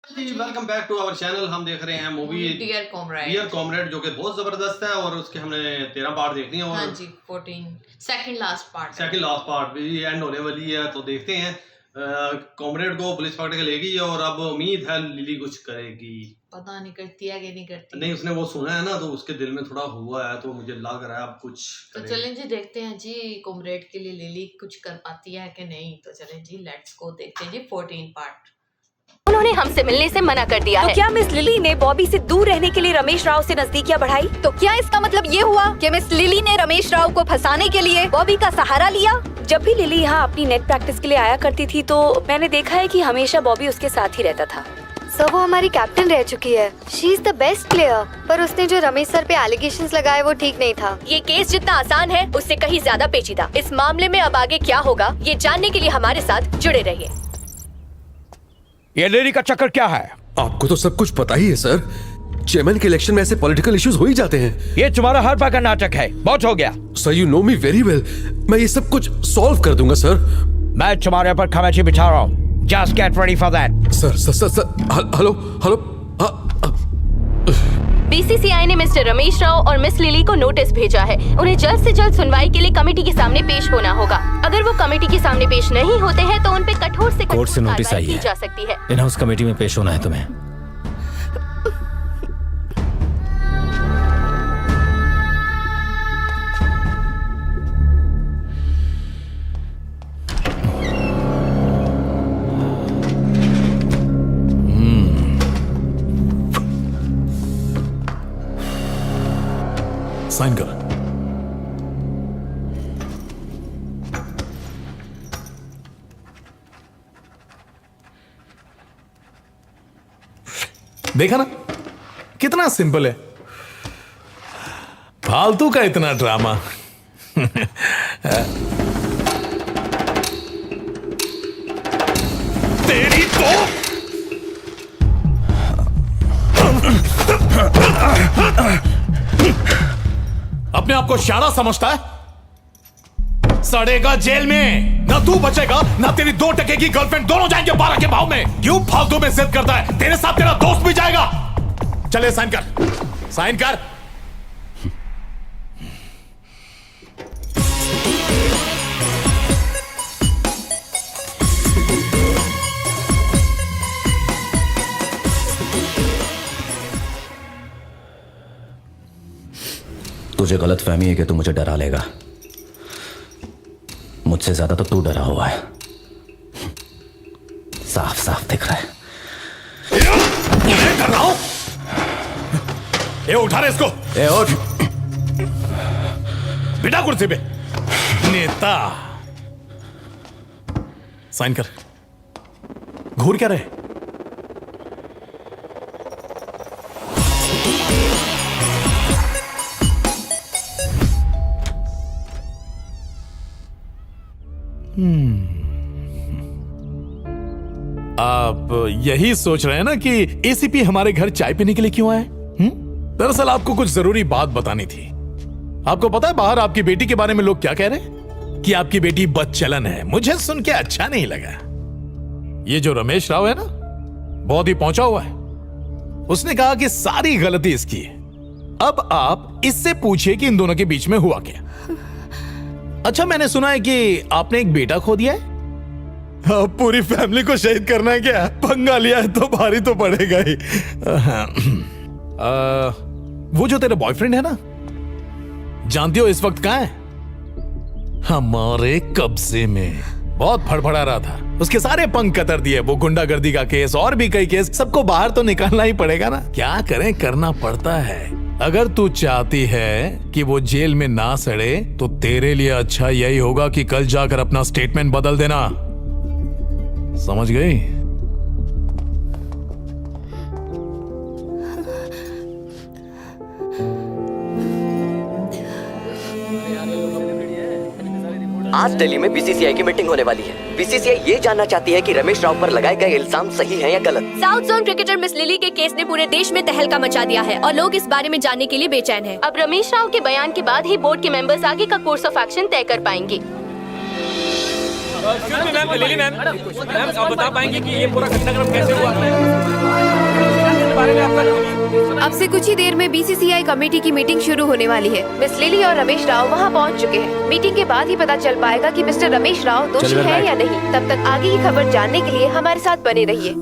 Welcome back to our channel. हम देख रहे हैं मूवी डियर कॉमरेड जो कि बहुत जबरदस्त है और उसके हमने 13 पार्ट देख लिए और हाँ जी 14 सेकंड लास्ट पार्ट भी एंड होने वाली है। तो देखते हैं कॉमरेड को पुलिस पकड़ के लेगी और अब उम्मीद है लिली कुछ करेगी। पता नहीं करती है कि नहीं करती। नहीं, उसने वो सुना है ना तो उसके दिल में थोड़ा हुआ है तो मुझे लग रहा है अब कुछ तो चलें जी देखते हैं जी कॉमरेड के लिए लिली कुछ कर पाती है कि नहीं। तो चलें जी लेट्स गो देखते हैं जी 14 पार्ट। उन्होंने हमसे मिलने से मना कर दिया है। क्या मिस लिली ने बॉबी से दूर रहने के लिए रमेश राव से नजदीकियां बढ़ाई? तो क्या इसका मतलब ये हुआ कि मिस लिली ने रमेश राव को फंसाने के लिए बॉबी का सहारा लिया? जब भी लिली यहाँ अपनी नेट प्रैक्टिस के लिए आया करती थी तो मैंने देखा है कि हमेशा बॉबी उसके साथ ही रहता था। सर वो हमारी कैप्टन रह चुकी है। She is the best player. पर उसने जो रमेश सर पे एलिगेशंस लगाए वो ठीक नहीं था। ये केस जितना आसान है उससे कहीं ज्यादा पेचीदा। इस मामले में अब आगे क्या होगा ये जानने के लिए हमारे साथ जुड़े रहिए। ये लिली का चक्कर क्या है? आपको तो सब कुछ पता ही है सर। चेयरमैन के इलेक्शन में ऐसे पॉलिटिकल इश्यूज हो ही जाते हैं। ये तुम्हारा हर बार का नाटक है, बहुत हो गया। Sir you know me very well. मैं ये सब कुछ सॉल्व कर दूंगा सर। मैं तुम्हारे ऊपर खमेची बिछा रहा हूँ। Just get ready for that. Sir hello BCCI ने मिस्टर रमेश राव और मिस लिली को नोटिस भेजा है। उन्हें जल्द से जल्द सुनवाई के लिए कमेटी के सामने पेश होना होगा। अगर वो कमेटी के सामने पेश नहीं होते हैं तो उन पे कठोर से कोर्ट से नोटिस आई की जा सकती है। इन हाउस कमेटी में पेश होना है तुम्हें। साइन कर। देखा ना कितना सिंपल है। फालतू का इतना ड्रामा। तेरी तो अपने आप को शाना समझता है? सड़ेगा जेल में। ना तू बचेगा ना तेरी 2 टके की गर्लफ्रेंड। दोनों जाएंगे 12 के भाव में। क्यों फालतू में जिद करता है? तेरे साथ तेरा दोस्त भी जाएगा। चले साइन कर, साइन कर। तुझे गलत फहमी है कि तू मुझे डरा लेगा। मुझसे ज्यादा तो तू डरा हुआ है। साफ साफ दिख रहा है। कर रहा हूं। ये उठा रहे इसको। ए उठ। बिठा कुर्सी पे। नेता साइन कर। घूर क्या रहे? आप यही सोच रहे हैं ना कि एसीपी हमारे घर चाय पीने के लिए क्यों आए? दरअसल आपको कुछ जरूरी बात बतानी थी। आपको पता है बाहर आपकी बेटी के बारे में लोग क्या कह रहे हैं? कि आपकी बेटी बदचलन है। मुझे सुन के अच्छा नहीं लगा। ये जो रमेश राव है ना, बहुत ही पहुंचा हुआ है। उसने कहा कि सारी गलती इसकी है। अब आप इससे पूछिए कि इन दोनों के बीच में हुआ क्या। अच्छा, मैंने सुना है कि आपने एक बेटा खो दिया है। अब पूरी फैमिली को शहीद करना है क्या? पंगा लिया है तो भारी तो पड़ेगा ही। वो जो तेरा बॉयफ्रेंड है ना, जानती हो इस वक्त कहां है? हमारे कब्जे में। बहुत फड़फड़ा रहा था। उसके सारे पंख कतर दिए। वो गुंडागर्दी का केस और भी कई केस, सबको बाहर तो निकालना ही पड़ेगा ना। क्या करें, करना पड़ता है। अगर तू चाहती है कि वो जेल में ना सड़े तो तेरे लिए अच्छा यही होगा कि कल जाकर अपना स्टेटमेंट बदल देना। समझ गई? आज दिल्ली में बीसीसीआई की मीटिंग होने वाली है। बीसीसीआई ये जानना चाहती है कि रमेश राव पर लगाए गए इल्जाम सही हैं या गलत। South zone cricketer miss lily के केस ने पूरे देश में तहलका मचा दिया है और लोग इस बारे में जानने के लिए बेचैन हैं। अब रमेश राव के बयान के बाद ही बोर्ड के मेंबर्स आगे का कोर्स ऑफ एक्शन तय कर पाएंगे। मैम लिली मैम आप बता पाएंगे कि ये पूरा घटनाक्रम कैसे हुआ? अब से कुछ ही देर में बीसीसीआई कमेटी की मीटिंग शुरू होने वाली है। मिस लिली और रमेश राव वहां पहुंच चुके हैं। मीटिंग के बाद ही पता चल पाएगा कि मिस्टर रमेश राव दोषी है या नहीं। तब तक आगे की खबर जानने के लिए हमारे साथ बने रहिए।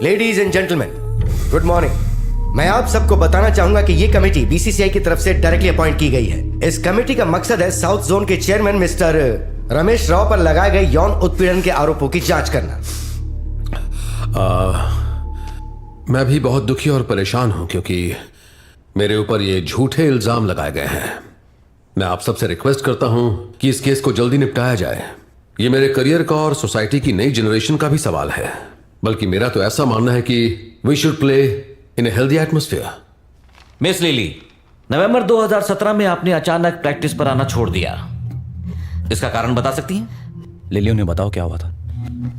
Ladies and gentleman, good morning. मैं आप सबको बताना चाहूंगा कि ये कमेटी बीसीसीआई की तरफ से डायरेक्टली अपॉइंट की गई है। इस कमेटी का मकसद है साउथ जोन के चेयरमैन मिस्टर रमेश राव पर लगाए गए यौन उत्पीड़न के आरोपों की जांच करना। मैं भी बहुत दुखी और परेशान हूं क्योंकि मेरे ऊपर ये झूठे इल्जाम लगाए गए हैं। मैं आप सबसे रिक्वेस्ट करता हूं कि इस केस को जल्दी निपटाया जाए। ये मेरे करियर का और सोसाइटी की नई जनरेशन का भी सवाल है। बल्कि मेरा तो ऐसा मानना है कि we should play in a healthy atmosphere. Miss Lily, नवंबर 2017 में आपने अचानक प्रैक्टिस पर आना छोड़ दिया। इसका कारण बता सकती हैं? लिली, उन्हें बताओ क्या हुआ था।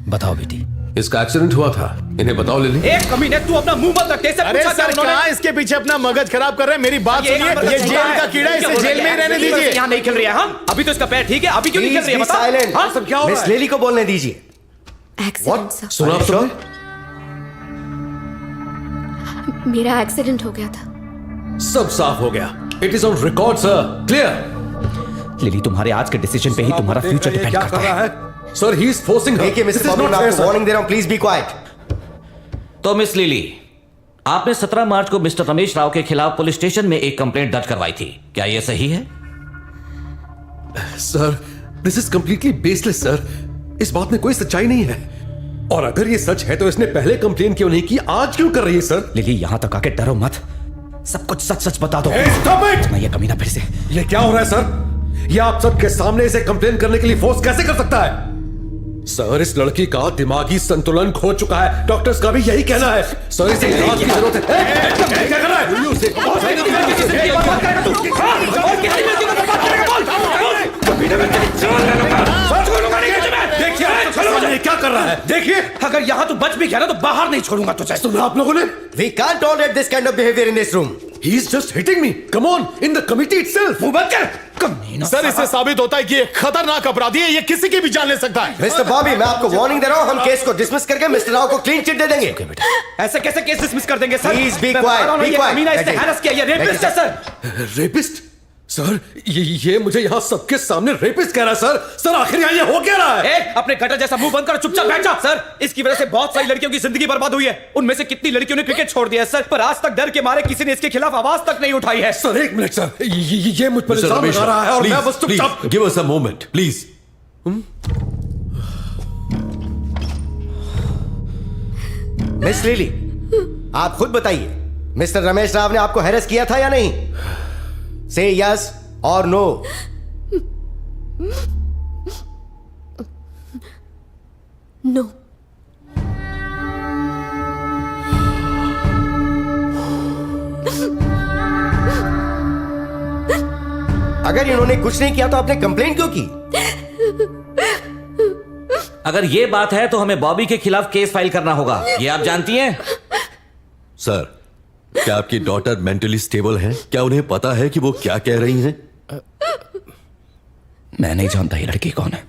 बताओ बेटी। इसका एक्सीडेंट हुआ था, इन्हें बताओ लिली। एक कमीने, तू अपना मुंह मत रख। अरे सर, क्या इसके पीछे अपना मगज खराब कर रहे हैं? मेरी बात सुनिए, ये जेल का कीड़ा, इसे जेल में ही रहने दीजिए। यहाँ नहीं खेल रही है हम। अभी तो इसका पैर ठीक है, अभी क्यों नहीं खेल रही है? बता। साइलेंट। हाँ, सब क्या हो रहा मिस है? लिली को बोलने दीजिए। सुना आपने? मेरा एक्सीडेंट हो गया था। सब साफ हो गया। It is on record sir. Clear. Lily, तुम्हारे आज के डिसीजन पे ही तुम्हारा फ्यूचर डिपेंड करता है। Sir, he is forcing her. देखिए मिस्टर बॉबी, मैं आपको वार्निंग दे रहा हूं, प्लीज बी क्वाइट। तो मिस लिली, आपने 17 मार्च को मिस्टर रमेश राव के खिलाफ पुलिस स्टेशन में एक कंप्लेंट दर्ज करवाई थी, क्या यह सही है? Sir, this is completely baseless sir. इस बात में कोई सच्चाई नहीं है। और अगर ये सच है तो इसने पहले कंप्लेन क्यों नहीं की, आज क्यों कर रही है सर? लिली, यहां तक आके डरो मत, सब कुछ सच सच बता दो। Stop it! मैं ये कमीना फिर से। ये क्या हो रहा है सर? ये आप सबके सामने इसे कंप्लेन करने के लिए फोर्स कैसे कर सकता है? सर, इस लड़की का दिमागी संतुलन खो चुका है। डॉक्टर्स का भी यही कहना है। सर, इसे इलाज की जरूरत है। क्या कर रहा है? देखिए क्या कर रहा है। देखिए, अगर यहाँ तू बच भी गया ना तो बाहर नहीं छोड़ूंगा तुझे। सुना आप लोगों ने? We can't tolerate this kind of behavior in this room. He is just hitting me. Come on, in the committee itself. मुंह बंद कर। कमीना। सर, इससे साबित होता है कि ये खतरनाक अपराधी है। ये किसी की भी जान ले सकता है। मिस्टर बॉबी, मैं आपको वार्निंग दे रहा हूं, हम केस को डिसमिस करके मिस्टर राव को क्लीन चिट दे देंगे। ऐसे कैसे केस डिसमिस कर देंगे sir? Please be quiet, be quiet. कमीना इसने हैरेस किया, ये रेपिस्ट है सर। रेपिस्ट? सर, ये मुझे यहाँ सबके सामने रेपिस्ट कह रहा है सर। सर, आखिर यहाँ ये हो क्या रहा है? अपने गटर जैसा मुंह बंद कर चुपचाप बैठ जा। सर, इसकी वजह से बहुत सारी लड़कियों की जिंदगी बर्बाद हुई है। उनमें से कितनी लड़कियों ने क्रिकेट छोड़ दिया है सर, पर आज तक डर के मारे किसी ने इसके खिलाफ आवाज तक नहीं उठाई है। सर, एक मिनट सर, ये मुझ पर इल्जाम लगा रहा है और मैं बस चुपचाप। Give us a moment please. Miss lily, आप खुद बताइए, मिस्टर रमेश राव ने आपको हैरेस किया था या नहीं? से यस और नो। नो। अगर इन्होंने कुछ नहीं किया तो आपने कंप्लेंट क्यों की? अगर ये बात है तो हमें बॉबी के खिलाफ केस फाइल करना होगा, ये आप जानती हैं। सर, क्या आपकी डॉटर मेंटली स्टेबल है? क्या उन्हें पता है कि वो क्या कह रही हैं? मैं नहीं जानता ये लड़की कौन है।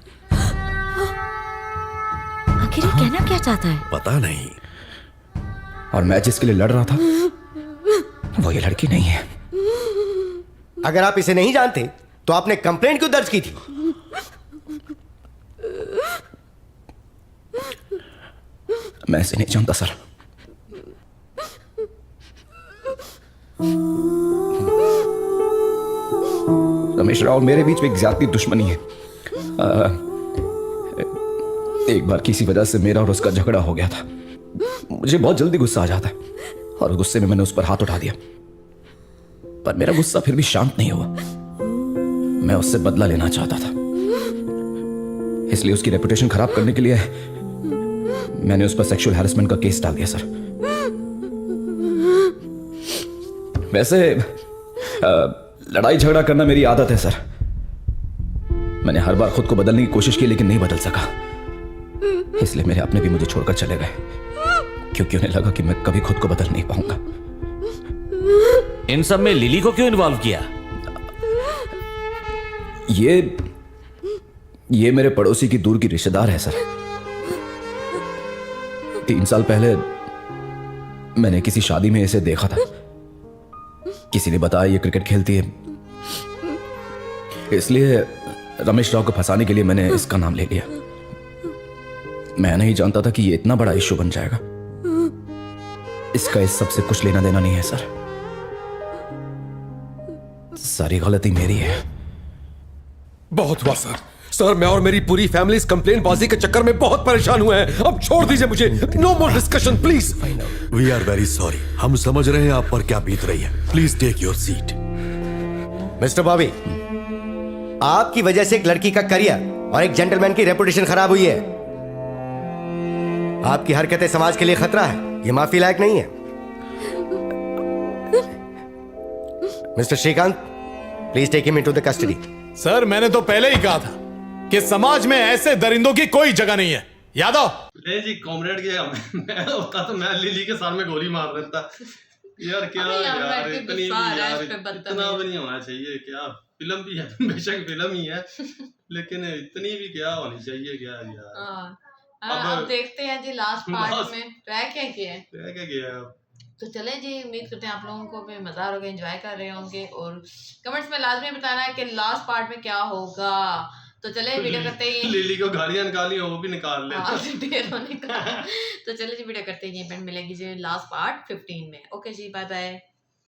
आखिर ये कहना क्या चाहता है? पता नहीं। और मैं जिसके लिए लड़ रहा था वो ये लड़की नहीं है। अगर आप इसे नहीं जानते तो आपने कंप्लेंट क्यों दर्ज की थी? मैं इसे नहीं जानता सर। रमेश राव और मेरे बीच में एक ज्यादा दुश्मनी है। एक बार किसी वजह से मेरा और उसका झगड़ा हो गया था। मुझे बहुत जल्दी गुस्सा आ जाता है और गुस्से में मैंने उस पर हाथ उठा दिया, पर मेरा गुस्सा फिर भी शांत नहीं हुआ। मैं उससे बदला लेना चाहता था, इसलिए उसकी रेपुटेशन खराब करने के लिए मैंने उस पर सेक्सुअल हैरेसमेंट का केस डाल दिया सर। वैसे लड़ाई झगड़ा करना मेरी आदत है सर। मैंने हर बार खुद को बदलने की कोशिश की लेकिन नहीं बदल सका, इसलिए मेरे अपने भी मुझे छोड़कर चले गए। क्योंकि उन्हें लगा कि मैं कभी खुद को बदल नहीं पाऊंगा। इन सब में लिली को क्यों इन्वॉल्व किया? ये मेरे पड़ोसी की दूर की रिश्तेदार है सर। 3 साल पहले मैंने किसी शादी में इसे देखा था। किसी ने बताया ये क्रिकेट खेलती है, इसलिए रमेश राव को फंसाने के लिए मैंने इसका नाम ले लिया। मैं नहीं जानता था कि ये इतना बड़ा इश्यू बन जाएगा। इसका इस सब से कुछ लेना देना नहीं है सर। सारी गलती मेरी है। बहुत हुआ सर। सर मैं और मेरी पूरी फैमिली इस कंप्लेन बाजी के चक्कर में बहुत परेशान हुए हैं। अब छोड़ दीजिए मुझे। No more discussion please. We are very sorry. हम समझ रहे हैं आप पर क्या बीत रही है। Please take your seat. Mister Bobby, आपकी वजह से एक लड़की का करियर और एक जेंटलमैन की रेपुटेशन खराब हुई है। आपकी हरकतें समाज के लिए खतरा है। ये माफी लायक नहीं है। Mister Shrikant, please take him into the custody. Sir मैंने तो पहले ही कहा था कि समाज में ऐसे दरिंदों की कोई जगह नहीं है। यादव नहीं जी कॉमरेड के मैं होता तो मैं लिली के साथ में गोली मार देता। यार क्या यार इतनी भी यार इतना भी नहीं होना चाहिए। क्या फिल्म भी है, बेशक फिल्म ही है, लेकिन इतनी भी क्या होनी चाहिए क्या यार। अब देखते हैं जी लास्ट पार्ट में ट्रैक क्या किया। तो चले जी, उम्मीद करते हैं आप लोगों को भी मजा आ रहा होगा, एंजॉय कर रहे होंगे और कमेंट्स में लाजमी बताना है कि लास्ट पार्ट में क्या होगा। तो चले वीडियो करते ही लिली को गालियां निकाली वो भी निकाल ले। तो चले जी वीडियो करते ही मिलेंगी जी लास्ट पार्ट 15 में। ओके जी, बाय बाय।